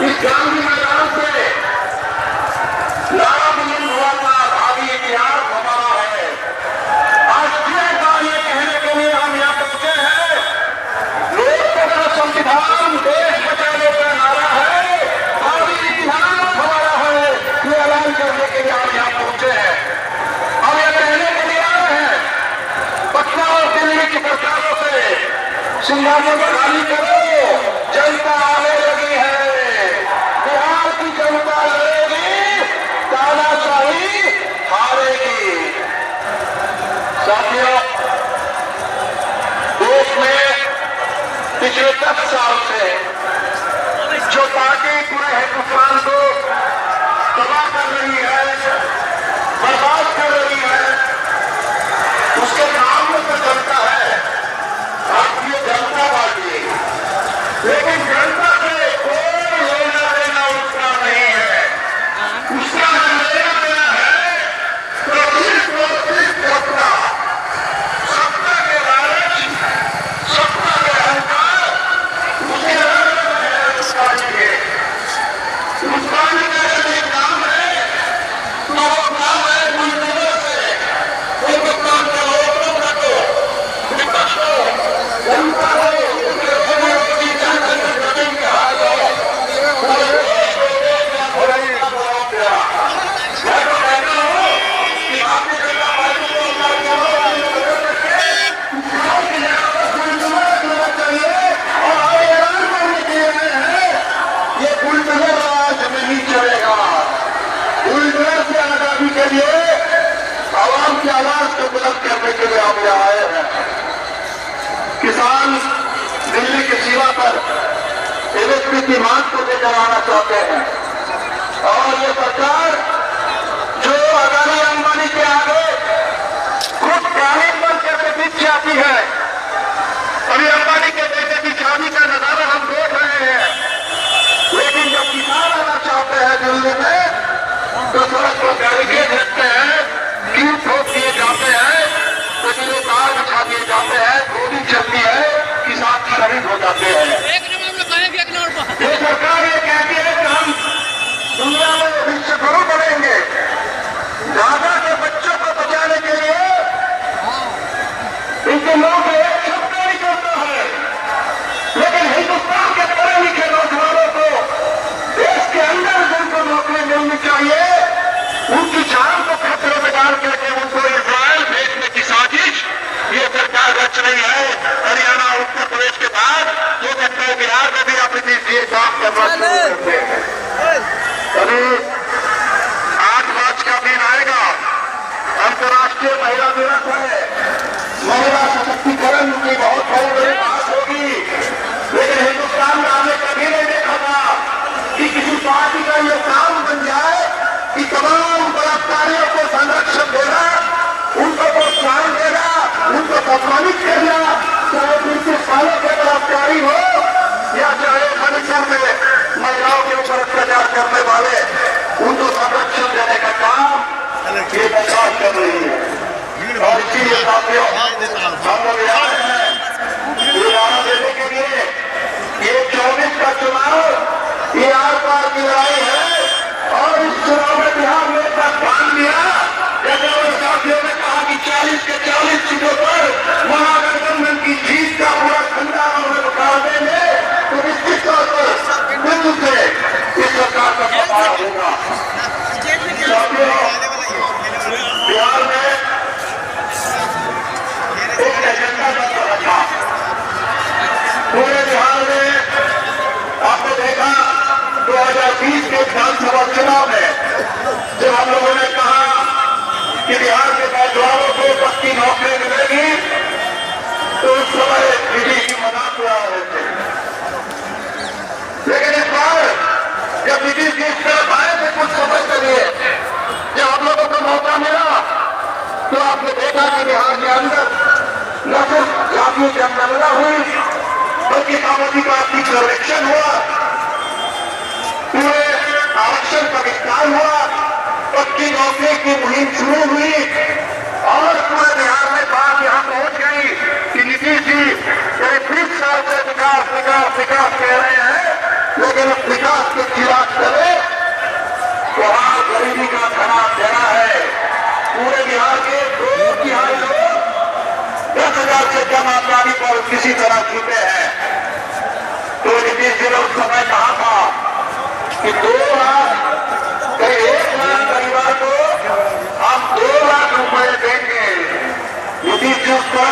इस गांधी मैदान से नारा बुलंद हुआ था, भावी इतिहास हमारा है। आज फिर बार ये कहने के लिए हम यहाँ पहुंचे हैं, लोकतंत्र संविधान देश बचाने का नारा है, भावी इतिहास हमारा है, ये ऐलान करने के लिए हम यहाँ पहुंचे हैं। हम ये कहने के लिए आ रहे हैं, पटना और दिल्ली की सरकारों से सिंगापुर में खाली करो, जनता आने लगी है, बिहार की जनता लड़ेगी, तानाशाही हारेगी। साथियों, देश में पिछले 10 साल से जो पार्टी पूरे हिंदुस्तान को तबाह कर रही है, बर्बाद कर रही है, उसके नाम में तो जनता है, भारतीय जनता पार्टी। लेकिन जनता से कोई लेना देना उसका नहीं है, उसका लेना देना है तो सिर्फ और सिर्फ सत्ता, सत्ता के लालच, सत्ता के अहंकार, उसके उस पार्टी का एक नाम है, तो वो नाम है बुलडोजर से हिंदुस्तान के लोगों को, विपक्षों, जनता को आवाम की आवाज को बुलंद करने के लिए हम यहाँ आए हैं। किसान दिल्ली की सीमा पर एमएसपी की मांग को लेकर आना चाहते हैं और ये सरकार जो अदानी अंबानी के आगे खुद कानून बन करके बीच जाती है। अभी अंबानी के बेटे की शादी का नजारा हम देख रहे हैं, लेकिन जब किसान आना चाहते हैं दिल्ली में तो सड़क पर बैरिकेड रखते हैं, कील ठोक दिए जाते हैं, तो तार बिछा दिए जाते हैं, गोली चलती है, किसान शहीद हो जाते हैं। ये सरकार ये कहती है कि हम दुनिया में विश्वगुरु बनेंगे, गाजा के बच्चों को बचाने के लिए इनके मुंह से एक शब्द निकलता है, लेकिन हिंदुस्तान के पढ़े लिखे नौजवानों को देश के अंदर जिनको नौकरी मिलनी चाहिए, उनकी जान को खतरे में डाल करके उनको इजराइल भेजने की साजिश ये सरकार रच रही है। हरियाणा उत्तर प्रदेश के बाद जो सकता है बिहार में भी अपनी ये काम करना शुरू करते हैं। अभी 8 मार्च का दिन आएगा, अंतर्राष्ट्रीय महिला दिवस है, महिला सशक्तिकरण की बहुत बड़ी बात होगी, लेकिन हिंदुस्तान में हमने कभी नहीं देखा था कि किसी पार्टी का ये काम बन जाए कि तमाम बलात्कारियों को संरक्षण देना, उनको प्रोत्साहन देना, उनको सम्मानित करना, चाहे 30 सालों के बलात्कारी हो या चाहे मणिपुर में महिलाओं के ऊपर अत्याचार करने वाले, उनको संरक्षण देने का काम ये सरकार कर रही है। और इसीलिए साथियों हम लोग यहाँ हैं ये नारा देने के लिए, ये 24 का चुनाव ये आर पार की लड़ाई है और इस चुनाव में बिहार ने इतना ध्यान दिया, जैसे उन साथियों ने कहा कि 40 के 40 सीटों पर महागठबंधन की जीत का पूरा खंडा उन्हें बता देंगे, तो निश्चित तौर पर बिल्कुल से इस सरकार का सफाया होगा। साथियों, बिहार में एक एजेंडा बन रहा था, पूरे बिहार में आपने देखा 2020 के विधानसभा चुनाव में जब हम लोगों ने कहा कि बिहार के उम्मीदवारों को पक्की नौकरी मिलेगी, तो उस समय ईडी की मजाक उड़ा रहे थे। लेकिन इस बार जब ईडी की इस तरफ आए थे कुछ समय के लिए, जब हम लोगों को मौका मिला, तो आपने देखा कि बिहार के अंदर न सिर्फ जातियों की जनगणना हुई, बल्कि सामाजिक आर्थिक सर्वेक्षण हुआ, पूरे आरक्षण का विस्तार हुआ, पक्की नौकरी की मुहिम शुरू हुई और पूरे बिहार में बात यहां पहुंच गई कि नीतीश जी करीब 20 साल से विकास विकास विकास कह रहे हैं, लेकिन विकास के चिराग करे तो हाल गरीबी का खराब देना है। पूरे बिहार के 2 तिहाई लोग 10,000 से कम आबादी पर किसी तरह जीते हैं। तो नीतीश जी ने उस समय कहा था कि 2 लाख करीब 1 लाख परिवार को हम 2 लाख रुपए देंगे। नीतीश जी उस पर